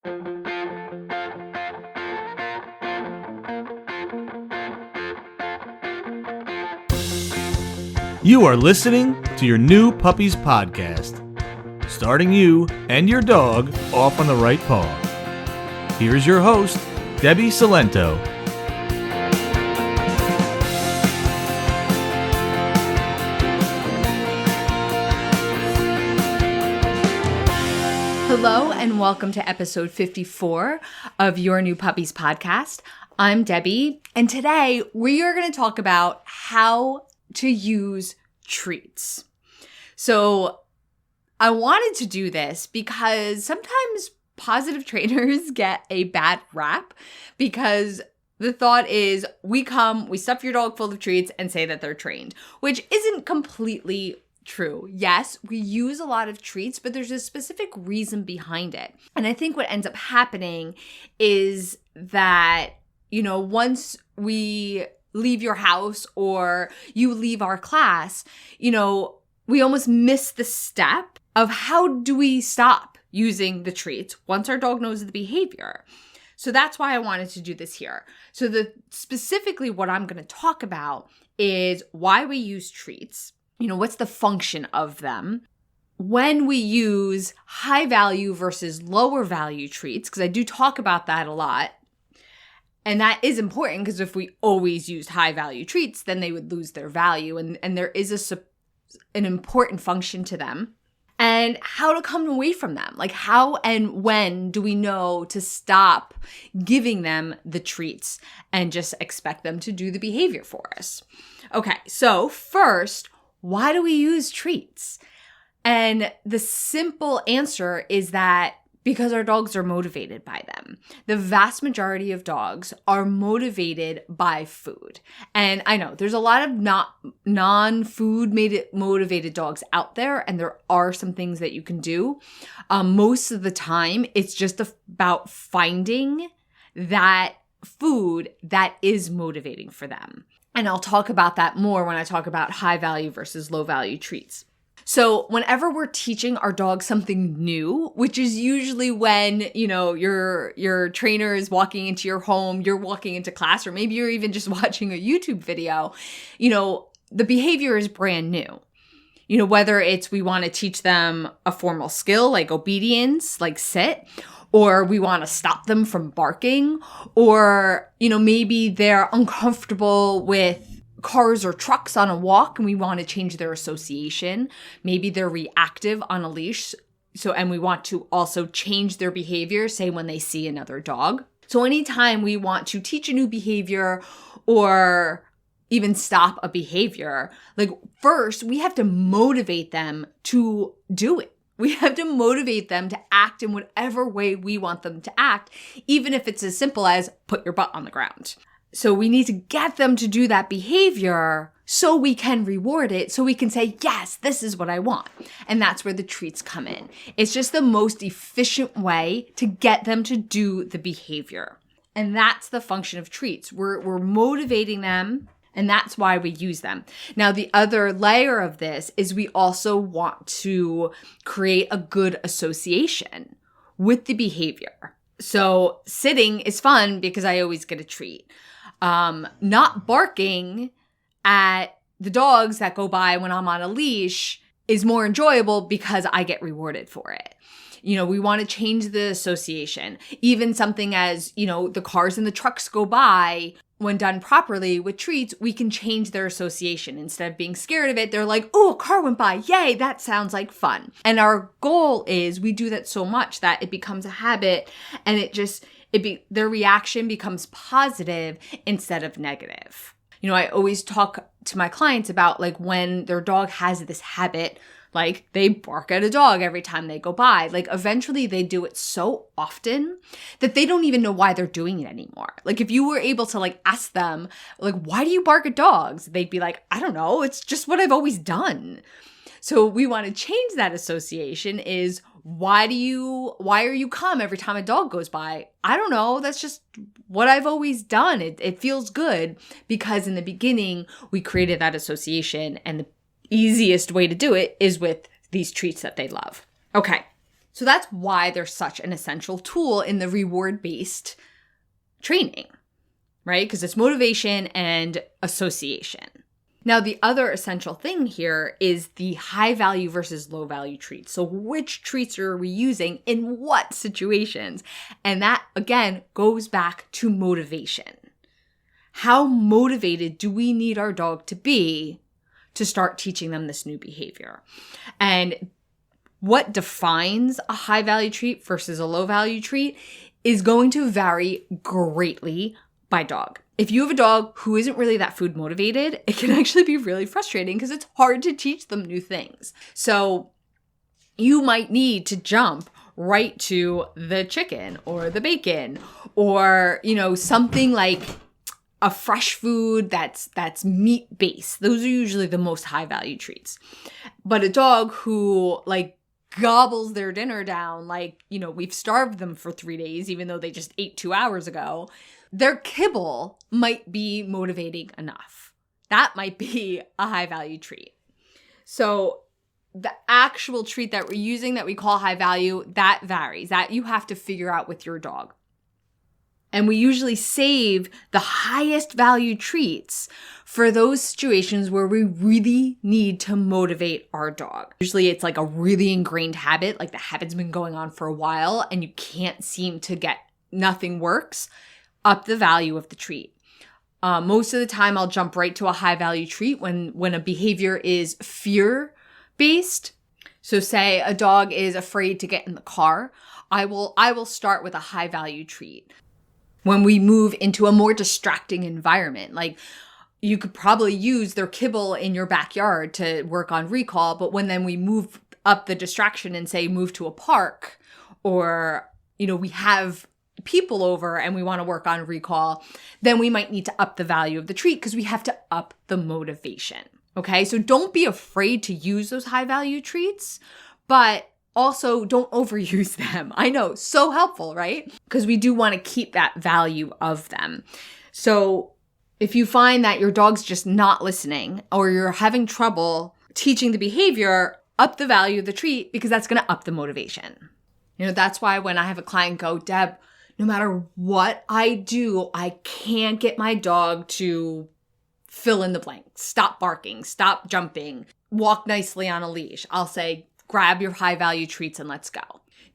You are listening to your new Puppies podcast, starting you and your dog off on the right paw. Here's your host, Debbie Salento. Hello and welcome to episode 54 of Your New Puppies podcast. I'm Debbie, and today we are going to talk about how to use treats. So I wanted to do this because sometimes positive trainers get a bad rap because the thought is we stuff your dog full of treats and say that they're trained, which isn't completely true. Yes, we use a lot of treats, but there's a specific reason behind it. And I think what ends up happening is that, once we leave your house or you leave our class, we almost miss the step of how do we stop using the treats once our dog knows the behavior. So that's why I wanted to do this here. So specifically what I'm going to talk about is why we use treats. What's the function of them? When we use high value versus lower value treats, because I do talk about that a lot. And that is important because if we always used high value treats, then they would lose their value. And there is an important function to them. And how to come away from them. Like how and when do we know to stop giving them the treats and just expect them to do the behavior for us? Okay, so first, why do we use treats? And the simple answer is that because our dogs are motivated by them. The vast majority of dogs are motivated by food. And I know there's a lot of non-food motivated dogs out there, and there are some things that you can do. Most of the time, it's just about finding that food that is motivating for them. And I'll talk about that more when I talk about high value versus low value treats. So whenever we're teaching our dog something new, which is usually when, your trainer is walking into your home, you're walking into class, or maybe you're even just watching a YouTube video, the behavior is brand new. Whether it's we want to teach them a formal skill like obedience, like sit, or we want to stop them from barking, or, maybe they're uncomfortable with cars or trucks on a walk and we want to change their association. Maybe they're reactive on a leash. And we want to also change their behavior, say when they see another dog. So anytime we want to teach a new behavior or even stop a behavior, first we have to motivate them to do it. We have to motivate them to act in whatever way we want them to act, even if it's as simple as put your butt on the ground. So we need to get them to do that behavior so we can reward it, so we can say, yes, this is what I want. And that's where the treats come in. It's just the most efficient way to get them to do the behavior. And that's the function of treats. We're motivating them, and that's why we use them. Now, the other layer of this is we also want to create a good association with the behavior. So sitting is fun because I always get a treat. Not barking at the dogs that go by when I'm on a leash is more enjoyable because I get rewarded for it. We want to change the association. Even something as, the cars and the trucks go by, when done properly with treats, we can change their association. Instead of being scared of it, they're like, oh, a car went by. Yay, that sounds like fun. And our goal is we do that so much that it becomes a habit and their reaction becomes positive instead of negative. I always talk to my clients about when their dog has this habit, they bark at a dog every time they go by. Eventually they do it so often that they don't even know why they're doing it anymore. If you were able to ask them, why do you bark at dogs? They'd be like, I don't know. It's just what I've always done. So we want to change that association is why are you calm every time a dog goes by? I don't know. That's just what I've always done. It feels good because in the beginning we created that association, and the easiest way to do it is with these treats that they love. Okay. So that's why they're such an essential tool in the reward-based training, right? Because it's motivation and association. Now, the other essential thing here is the high value versus low value treats. So which treats are we using in what situations? And that, again, goes back to motivation. How motivated do we need our dog to be to start teaching them this new behavior? And what defines a high value treat versus a low value treat is going to vary greatly by dog. If you have a dog who isn't really that food motivated, it can actually be really frustrating because it's hard to teach them new things. So you might need to jump right to the chicken or the bacon or, something like a fresh food that's meat based. Those are usually the most high value treats. But a dog who gobbles their dinner down, we've starved them for 3 days, even though they just ate 2 hours ago, their kibble might be motivating enough. That might be a high value treat. So the actual treat that we're using that we call high value, that varies. That you have to figure out with your dog. And we usually save the highest value treats for those situations where we really need to motivate our dog. Usually it's like a really ingrained habit, like the habit's been going on for a while and you can't seem to nothing works. Up the value of the treat. Most of the time I'll jump right to a high value treat when a behavior is fear-based. So say a dog is afraid to get in the car, I will start with a high value treat. When we move into a more distracting environment, like you could probably use their kibble in your backyard to work on recall, but then we move up the distraction and say move to a park, or we have people over and we want to work on recall, then we might need to up the value of the treat because we have to up the motivation. Okay, so don't be afraid to use those high value treats, but also don't overuse them. I know, so helpful, right? Because we do want to keep that value of them. So if you find that your dog's just not listening or you're having trouble teaching the behavior, up the value of the treat because that's going to up the motivation. That's why when I have a client go, Deb, no matter what I do, I can't get my dog to fill in the blank. Stop barking, stop jumping, walk nicely on a leash. I'll say, grab your high value treats and let's go.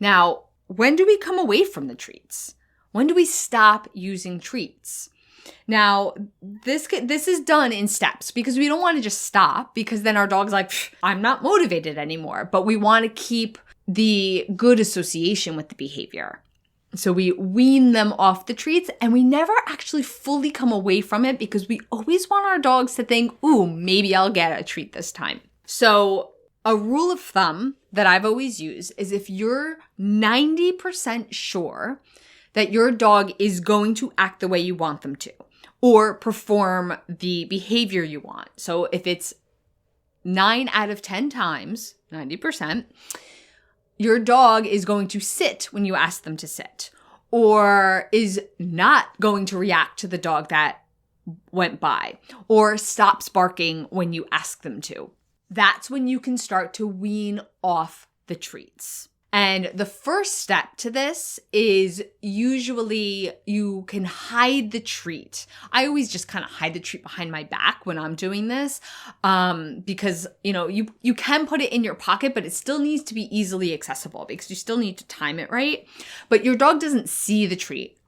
Now, when do we come away from the treats? When do we stop using treats? Now, this is done in steps because we don't want to just stop because then our dog's like, I'm not motivated anymore. But we want to keep the good association with the behavior. So we wean them off the treats and we never actually fully come away from it because we always want our dogs to think, ooh, maybe I'll get a treat this time. So a rule of thumb that I've always used is if you're 90% sure that your dog is going to act the way you want them to or perform the behavior you want. So if it's 9 out of 10 times, 90%, your dog is going to sit when you ask them to sit or is not going to react to the dog that went by or stops barking when you ask them to. That's when you can start to wean off the treats. And the first step to this is usually you can hide the treat. I always just kind of hide the treat behind my back when I'm doing this because, you can put it in your pocket, but it still needs to be easily accessible because you still need to time it right. But your dog doesn't see the treat.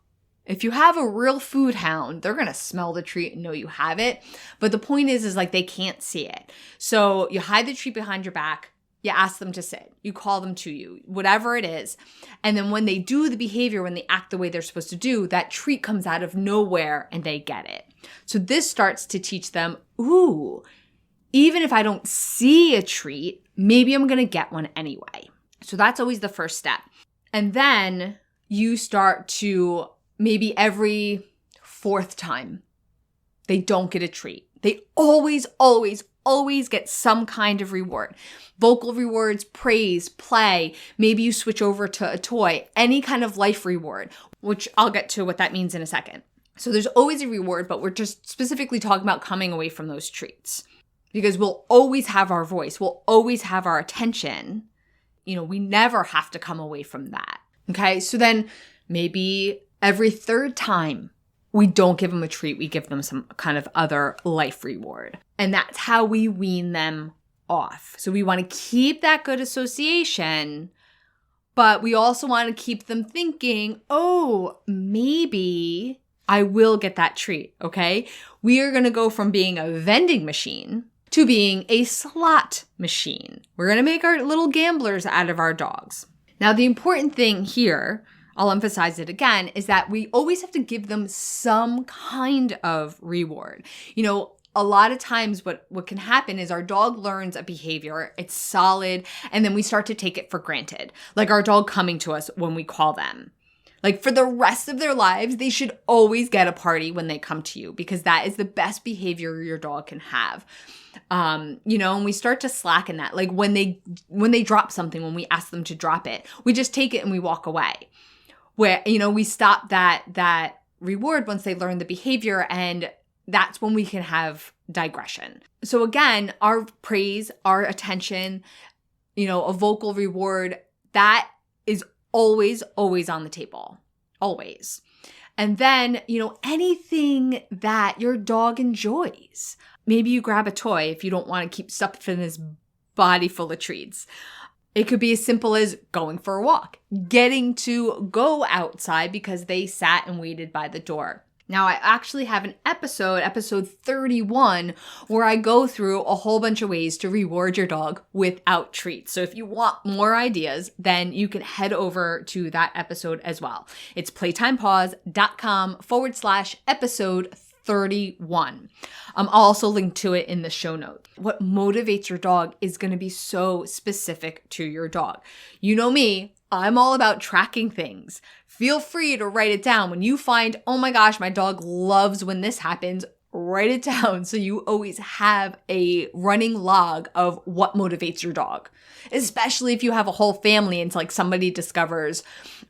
If you have a real food hound, they're going to smell the treat and know you have it. But the point is they can't see it. So you hide the treat behind your back. You ask them to sit. You call them to you, whatever it is. And then when they do the behavior, when they act the way they're supposed to do, that treat comes out of nowhere and they get it. So this starts to teach them, ooh, even if I don't see a treat, maybe I'm going to get one anyway. So that's always the first step. And then you start to maybe every fourth time they don't get a treat. They always get some kind of reward. Vocal rewards, praise, play. Maybe you switch over to a toy, any kind of life reward, which I'll get to what that means in a second. So there's always a reward, but we're just specifically talking about coming away from those treats because we'll always have our voice. We'll always have our attention we never have to come away from that. Okay. So then maybe every third time we don't give them a treat, we give them some kind of other life reward. And that's how we wean them off. So we want to keep that good association, but we also want to keep them thinking, oh, maybe I will get that treat, okay? We are going to go from being a vending machine to being a slot machine. We're going to make our little gamblers out of our dogs. Now, the important thing here, I'll emphasize it again, is that we always have to give them some kind of reward. A lot of times what can happen is our dog learns a behavior, it's solid, and then we start to take it for granted. Like our dog coming to us when we call them. Like for the rest of their lives, they should always get a party when they come to you because that is the best behavior your dog can have. And we start to slacken that. Like when they drop something, when we ask them to drop it, we just take it and we walk away. Where, we stop that reward once they learn the behavior, and that's when we can have digression. So again, our praise, our attention, a vocal reward, that is always on the table. Always. And then, anything that your dog enjoys. Maybe you grab a toy if you don't want to keep stuffing his body full of treats. It could be as simple as going for a walk, getting to go outside because they sat and waited by the door. Now, I actually have an episode 31, where I go through a whole bunch of ways to reward your dog without treats. So if you want more ideas, then you can head over to that episode as well. It's playtimepaws.com/episode 31. I'll also link to it in the show notes. What motivates your dog is going to be so specific to your dog. You know me, I'm all about tracking things. Feel free to write it down. When you find, oh my gosh, my dog loves when this happens, write it down so you always have a running log of what motivates your dog. Especially if you have a whole family and like somebody discovers,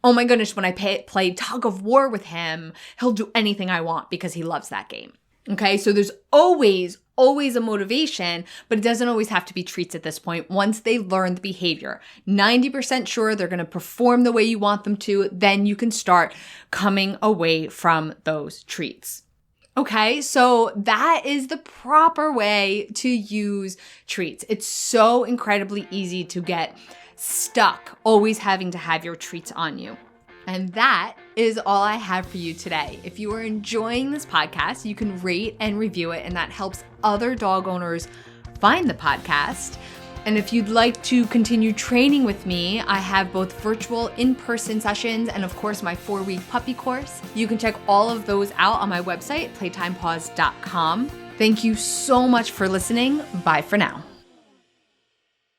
oh my goodness, when I play tug of war with him, he'll do anything I want because he loves that game. Okay, so there's always a motivation, but it doesn't always have to be treats at this point. Once they learn the behavior, 90% sure they're going to perform the way you want them to, then you can start coming away from those treats. Okay, so that is the proper way to use treats. It's so incredibly easy to get stuck always having to have your treats on you. And that is all I have for you today. If you are enjoying this podcast, you can rate and review it, and that helps other dog owners find the podcast. And if you'd like to continue training with me, I have both virtual in-person sessions and of course my 4-week puppy course. You can check all of those out on my website, playtimepaws.com. Thank you so much for listening. Bye for now.